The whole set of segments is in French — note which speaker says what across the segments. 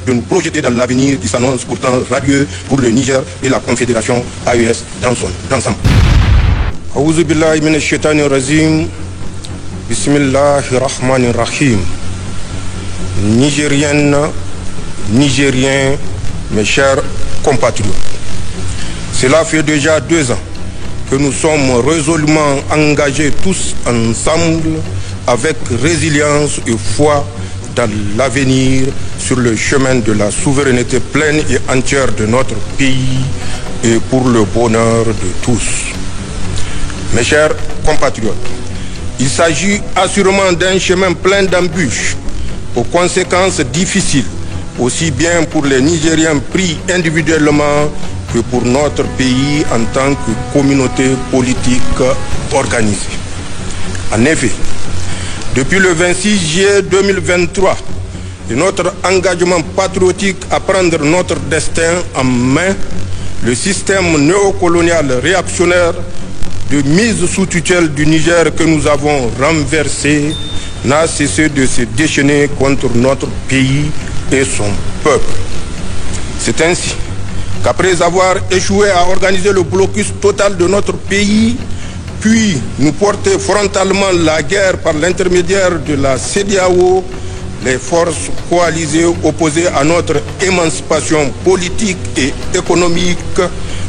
Speaker 1: de nous projeter dans l'avenir qui s'annonce pourtant radieux pour le Niger et la Confédération AES dans son ensemble. Aouzu billahi minash shaitanir rajim. Bismillahir rahmanir rahim. Nigériennes, Nigériens, mes chers compatriotes, cela fait déjà 2 ans que nous sommes résolument engagés tous ensemble avec résilience et foi dans l'avenir sur le chemin de la souveraineté pleine et entière de notre pays et pour le bonheur de tous. Mes chers compatriotes, il s'agit assurément d'un chemin plein d'embûches, aux conséquences difficiles, aussi bien pour les Nigériens pris individuellement que pour notre pays en tant que communauté politique organisée. En effet, depuis le 26 juillet 2023, et notre engagement patriotique à prendre notre destin en main, le système néocolonial réactionnaire de mise sous tutelle du Niger que nous avons renversé n'a cessé de se déchaîner contre notre pays et son peuple. C'est ainsi qu'après avoir échoué à organiser le blocus total de notre pays, puis nous porter frontalement la guerre par l'intermédiaire de la CEDEAO, les forces coalisées opposées à notre émancipation politique et économique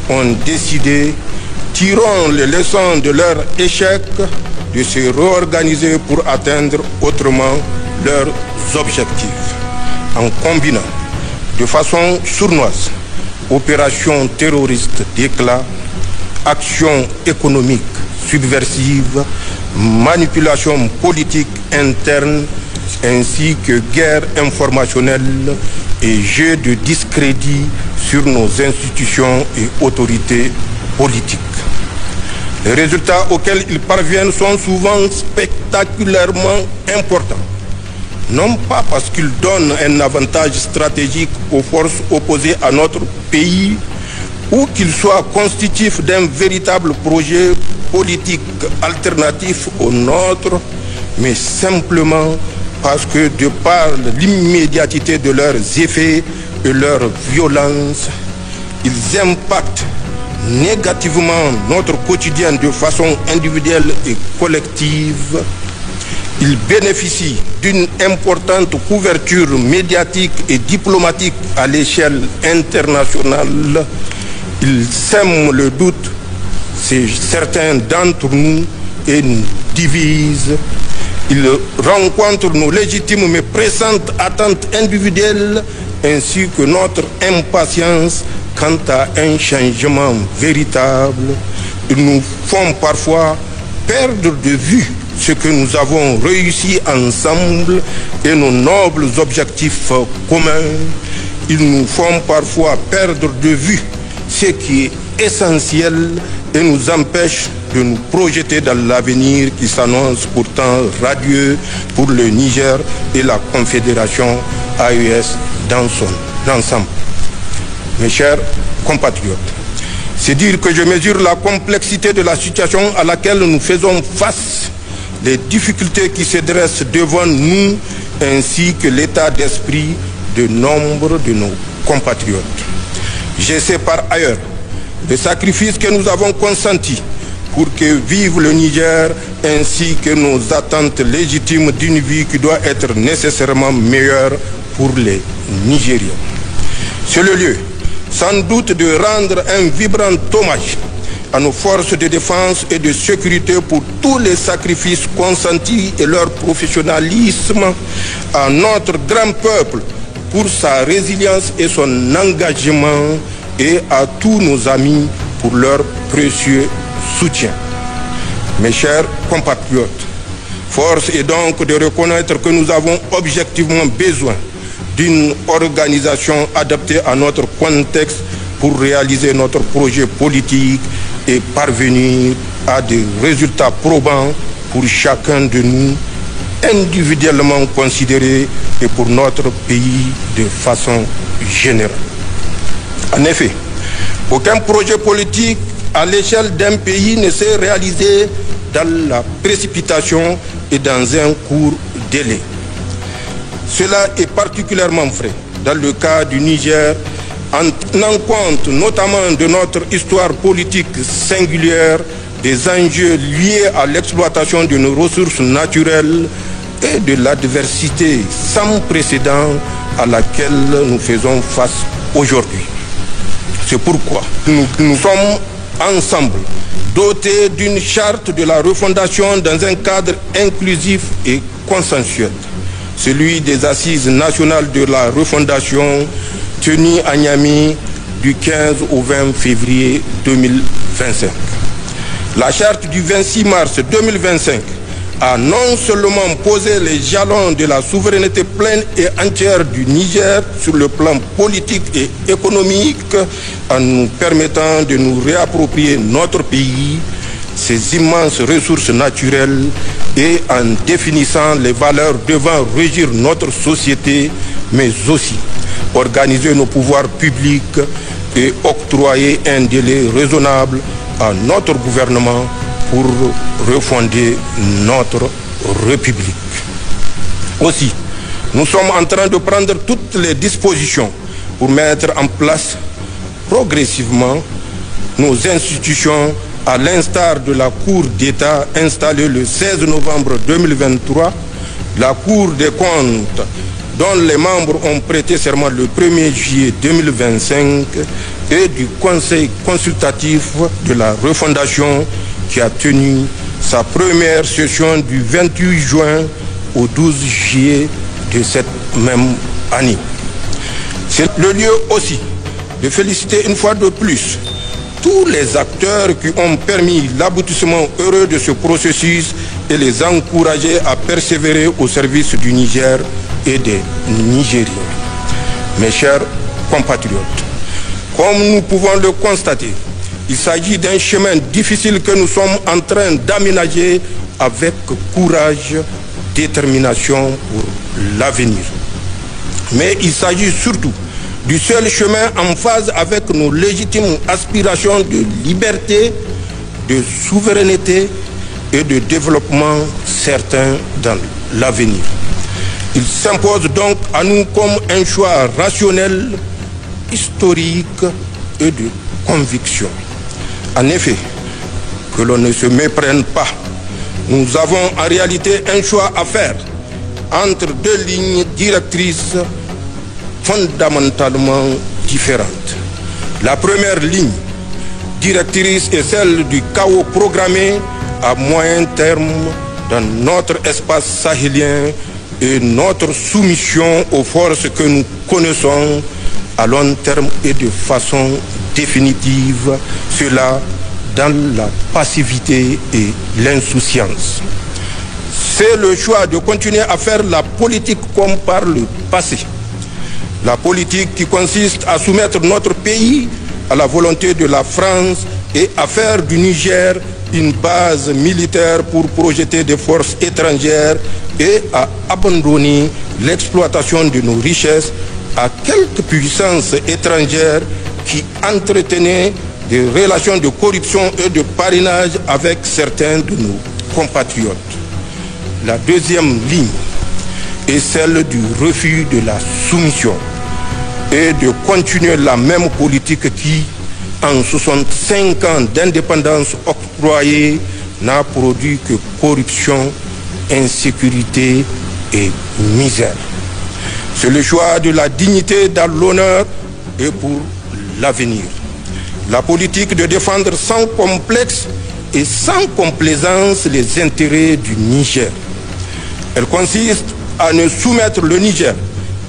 Speaker 1: ont décidé, tirant les leçons de leur échec, de se réorganiser pour atteindre autrement leurs objectifs, en combinant de façon sournoise opérations terroristes d'éclat, actions économiques subversives, manipulation politique interne, ainsi que guerre informationnelle et jeu de discrédit sur nos institutions et autorités politiques. Les résultats auxquels ils parviennent sont souvent spectaculairement importants. Non pas parce qu'ils donnent un avantage stratégique aux forces opposées à notre pays ou qu'ils soient constitutifs d'un véritable projet politique alternatif au nôtre, mais simplement parce que de par l'immédiateté de leurs effets et leur violence, ils impactent négativement notre quotidien de façon individuelle et collective. Ils bénéficient d'une importante couverture médiatique et diplomatique à l'échelle internationale. Ils sèment le doute, c'est certains d'entre nous, et nous divisent. Ils rencontrent nos légitimes mais pressantes attentes individuelles ainsi que notre impatience quant à un changement véritable. Ils nous font parfois perdre de vue ce que nous avons réussi ensemble et nos nobles objectifs communs. Ils nous font parfois perdre de vue ce qui est essentiel et nous empêchent de nous projeter dans l'avenir qui s'annonce pourtant radieux pour le Niger et la Confédération AES dans son ensemble. Mes chers compatriotes, c'est dire que je mesure la complexité de la situation à laquelle nous faisons face, les difficultés qui se dressent devant nous, ainsi que l'état d'esprit de nombre de nos compatriotes. Je sais par ailleurs les sacrifices que nous avons consentis pour que vive le Niger, ainsi que nos attentes légitimes d'une vie qui doit être nécessairement meilleure pour les Nigériens. C'est le lieu, sans doute, de rendre un vibrant hommage à nos forces de défense et de sécurité pour tous les sacrifices consentis et leur professionnalisme, à notre grand peuple pour sa résilience et son engagement, et à tous nos amis pour leur précieux soutien. Mes chers compatriotes, force est donc de reconnaître que nous avons objectivement besoin d'une organisation adaptée à notre contexte pour réaliser notre projet politique et parvenir à des résultats probants pour chacun de nous, individuellement considérés, et pour notre pays de façon générale. En effet, aucun projet politique à l'échelle d'un pays ne s'est réalisé dans la précipitation et dans un court délai. Cela est particulièrement vrai dans le cas du Niger, en tenant compte notamment de notre histoire politique singulière, des enjeux liés à l'exploitation de nos ressources naturelles et de l'adversité sans précédent à laquelle nous faisons face aujourd'hui. C'est pourquoi nous sommes ensemble dotés d'une charte de la refondation dans un cadre inclusif et consensuel, celui des Assises nationales de la refondation tenues à Niamey du 15 au 20 février 2025. La charte du 26 mars 2025 a non seulement posé les jalons de la souveraineté pleine et entière du Niger sur le plan politique et économique, en nous permettant de nous réapproprier notre pays, ses immenses ressources naturelles et en définissant les valeurs devant régir notre société, mais aussi organiser nos pouvoirs publics et octroyer un délai raisonnable à notre gouvernement pour refonder notre République. Aussi, nous sommes en train de prendre toutes les dispositions pour mettre en place progressivement nos institutions à l'instar de la Cour d'État installée le 16 novembre 2023, la Cour des comptes dont les membres ont prêté serment le 1er juillet 2025 et du Conseil consultatif de la refondation qui a tenu sa première session du 28 juin au 12 juillet de cette même année. C'est le lieu aussi de féliciter une fois de plus tous les acteurs qui ont permis l'aboutissement heureux de ce processus et les encourager à persévérer au service du Niger et des Nigériens. Mes chers compatriotes, comme nous pouvons le constater, il s'agit d'un chemin difficile que nous sommes en train d'aménager avec courage, détermination pour l'avenir. Mais il s'agit surtout du seul chemin en phase avec nos légitimes aspirations de liberté, de souveraineté et de développement certain dans l'avenir. Il s'impose donc à nous comme un choix rationnel, historique et de conviction. En effet, que l'on ne se méprenne pas, nous avons en réalité un choix à faire entre deux lignes directrices fondamentalement différentes. La première ligne directrice est celle du chaos programmé à moyen terme dans notre espace sahélien et notre soumission aux forces que nous connaissons à long terme et de façon définitive, cela dans la passivité et l'insouciance. C'est le choix de continuer à faire la politique comme par le passé. La politique qui consiste à soumettre notre pays à la volonté de la France et à faire du Niger une base militaire pour projeter des forces étrangères et à abandonner l'exploitation de nos richesses à quelques puissances étrangères qui entretenaient des relations de corruption et de parrainage avec certains de nos compatriotes. La deuxième ligne est celle du refus de la soumission et de continuer la même politique qui, en 65 ans d'indépendance octroyée, n'a produit que corruption, insécurité et misère. C'est le choix de la dignité dans l'honneur et pour l'avenir. La politique de défendre sans complexe et sans complaisance les intérêts du Niger. Elle consiste à ne soumettre le Niger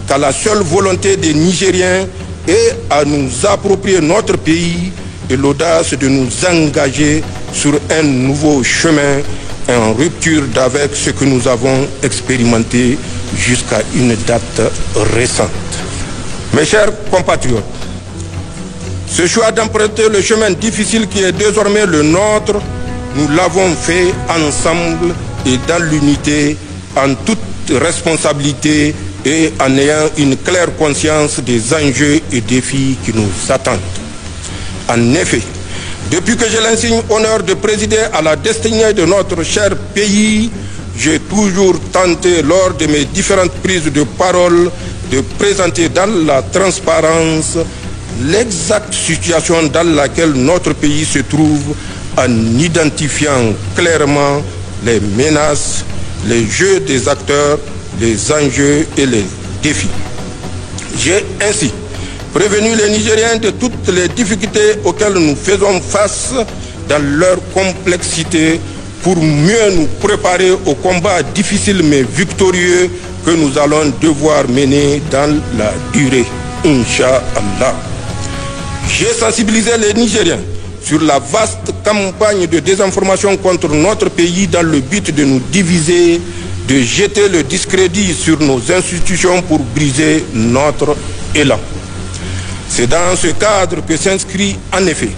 Speaker 1: qu'à la seule volonté des Nigériens et à nous approprier notre pays et l'audace de nous engager sur un nouveau chemin en rupture d'avec ce que nous avons expérimenté jusqu'à une date récente. Mes chers compatriotes, ce choix d'emprunter le chemin difficile qui est désormais le nôtre, nous l'avons fait ensemble et dans l'unité, en toute responsabilité et en ayant une claire conscience des enjeux et défis qui nous attendent. En effet, depuis que j'ai l'insigne honneur de présider à la destinée de notre cher pays, j'ai toujours tenté lors de mes différentes prises de parole de présenter dans la transparence l'exacte situation dans laquelle notre pays se trouve en identifiant clairement les menaces, les jeux des acteurs, les enjeux et les défis. J'ai ainsi prévenu les Nigériens de toutes les difficultés auxquelles nous faisons face dans leur complexité pour mieux nous préparer au combat difficile mais victorieux que nous allons devoir mener dans la durée, Inch'Allah. J'ai sensibilisé les Nigériens sur la vaste campagne de désinformation contre notre pays dans le but de nous diviser, de jeter le discrédit sur nos institutions pour briser notre élan. C'est dans ce cadre que s'inscrit en effet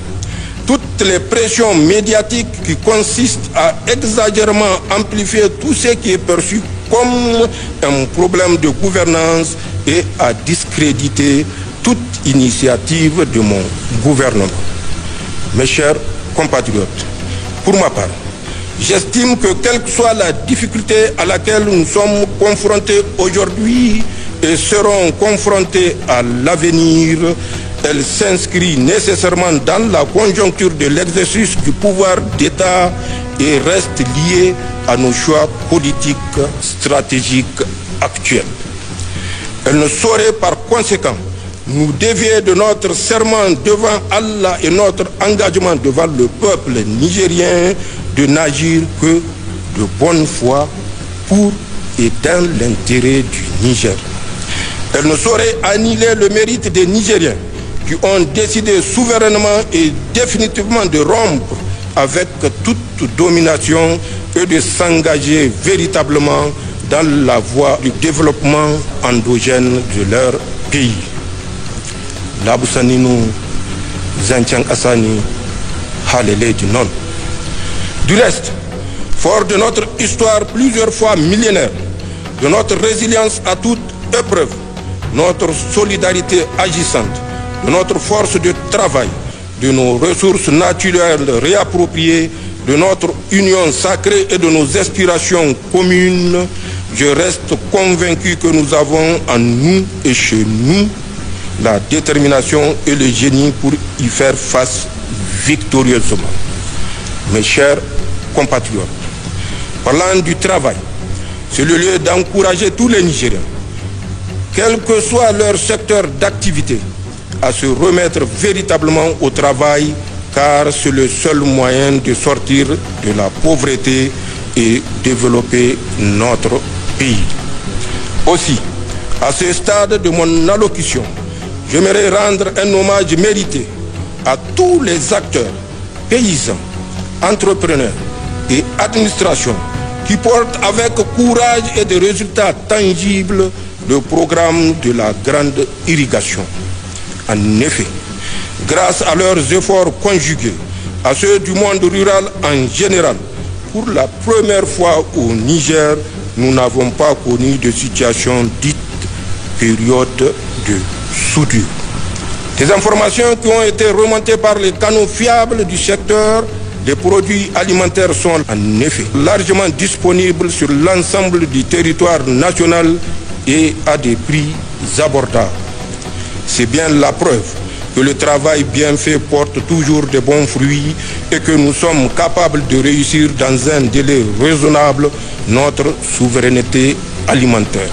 Speaker 1: toutes les pressions médiatiques qui consistent à exagérément amplifier tout ce qui est perçu comme un problème de gouvernance et à discréditer toute initiative de mon gouvernement. Mes chers compatriotes, pour ma part, j'estime que quelle que soit la difficulté à laquelle nous sommes confrontés aujourd'hui et seront confrontés à l'avenir, elle s'inscrit nécessairement dans la conjoncture de l'exercice du pouvoir d'État et reste liée à nos choix politiques stratégiques actuels. Elle ne saurait par conséquent nous dévier de notre serment devant Allah et notre engagement devant le peuple nigérien de n'agir que de bonne foi pour et dans l'intérêt du Niger. Elle ne saurait annihiler le mérite des Nigériens qui ont décidé souverainement et définitivement de rompre avec toute domination et de s'engager véritablement dans la voie du développement endogène de leur pays. Labousaninu, Zantiang Assani, Halele du non. Du reste, fort de notre histoire plusieurs fois millénaire, de notre résilience à toute épreuve, notre solidarité agissante, de notre force de travail, de nos ressources naturelles réappropriées, de notre union sacrée et de nos aspirations communes, je reste convaincu que nous avons en nous et chez nous la détermination et le génie pour y faire face victorieusement. Mes chers compatriotes, parlant du travail, c'est le lieu d'encourager tous les Nigériens, quel que soit leur secteur d'activité, à se remettre véritablement au travail, car c'est le seul moyen de sortir de la pauvreté et développer notre pays. Aussi, à ce stade de mon allocution, j'aimerais rendre un hommage mérité à tous les acteurs, paysans, entrepreneurs et administrations qui portent avec courage et des résultats tangibles le programme de la grande irrigation. En effet, grâce à leurs efforts conjugués à ceux du monde rural en général, pour la première fois au Niger, nous n'avons pas connu de situation dite période de soudure. Des informations qui ont été remontées par les canaux fiables du secteur, les produits alimentaires sont en effet largement disponibles sur l'ensemble du territoire national et à des prix abordables. C'est bien la preuve que le travail bien fait porte toujours de bons fruits et que nous sommes capables de réussir dans un délai raisonnable notre souveraineté alimentaire.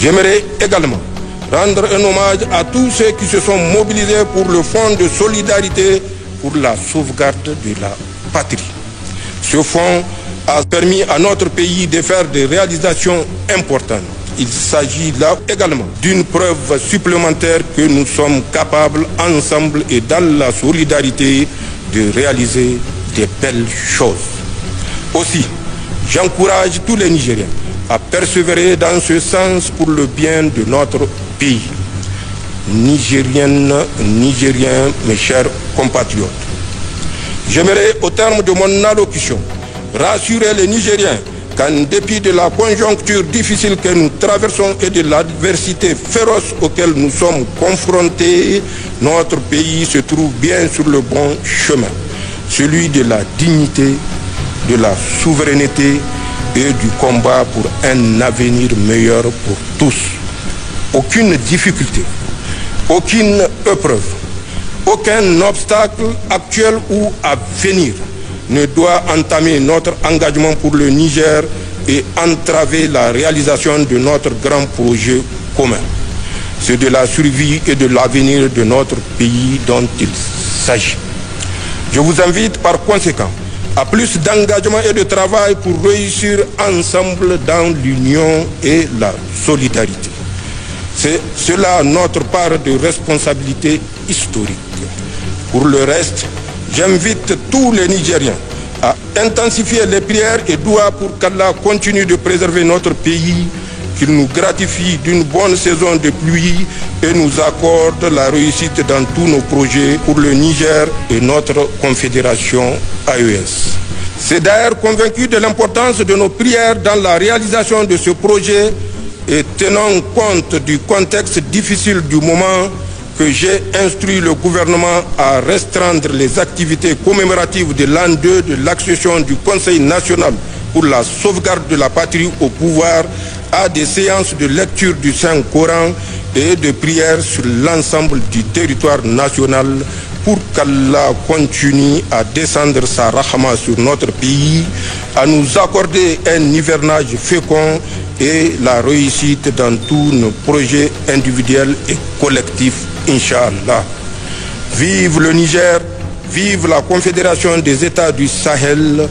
Speaker 1: J'aimerais également rendre un hommage à tous ceux qui se sont mobilisés pour le fonds de solidarité pour la sauvegarde de la patrie. Ce fonds a permis à notre pays de faire des réalisations importantes. Il s'agit là également d'une preuve supplémentaire que nous sommes capables, ensemble et dans la solidarité, de réaliser des belles choses. Aussi, j'encourage tous les Nigériens à persévérer dans ce sens pour le bien de notre pays. Nigériennes, Nigériens, mes chers compatriotes, j'aimerais au terme de mon allocution rassurer les Nigériens qu'en dépit de la conjoncture difficile que nous traversons et de l'adversité féroce auquel nous sommes confrontés, notre pays se trouve bien sur le bon chemin, celui de la dignité, de la souveraineté et du combat pour un avenir meilleur pour tous. aucune difficulté, aucune épreuve, aucun obstacle actuel ou à venir ne doit entamer notre engagement pour le Niger et entraver la réalisation de notre grand projet commun. C'est de la survie et de l'avenir de notre pays dont il s'agit. Je vous invite par conséquent à plus d'engagement et de travail pour réussir ensemble dans l'union et la solidarité. C'est cela notre part de responsabilité historique. Pour le reste, j'invite tous les Nigériens à intensifier les prières et doigts pour qu'Allah continue de préserver notre pays, qu'il nous gratifie d'une bonne saison de pluie et nous accorde la réussite dans tous nos projets pour le Niger et notre confédération AES. C'est d'ailleurs convaincu de l'importance de nos prières dans la réalisation de ce projet et tenant compte du contexte difficile du moment que j'ai instruit le gouvernement à restreindre les activités commémoratives de l'an 2 de l'accession du Conseil national pour la sauvegarde de la patrie au pouvoir à des séances de lecture du Saint-Coran et de prières sur l'ensemble du territoire national pour qu'Allah continue à descendre sa rahma sur notre pays, à nous accorder un hivernage fécond et la réussite dans tous nos projets individuels et collectifs, Inch'Allah. Vive le Niger, vive la Confédération des États du Sahel.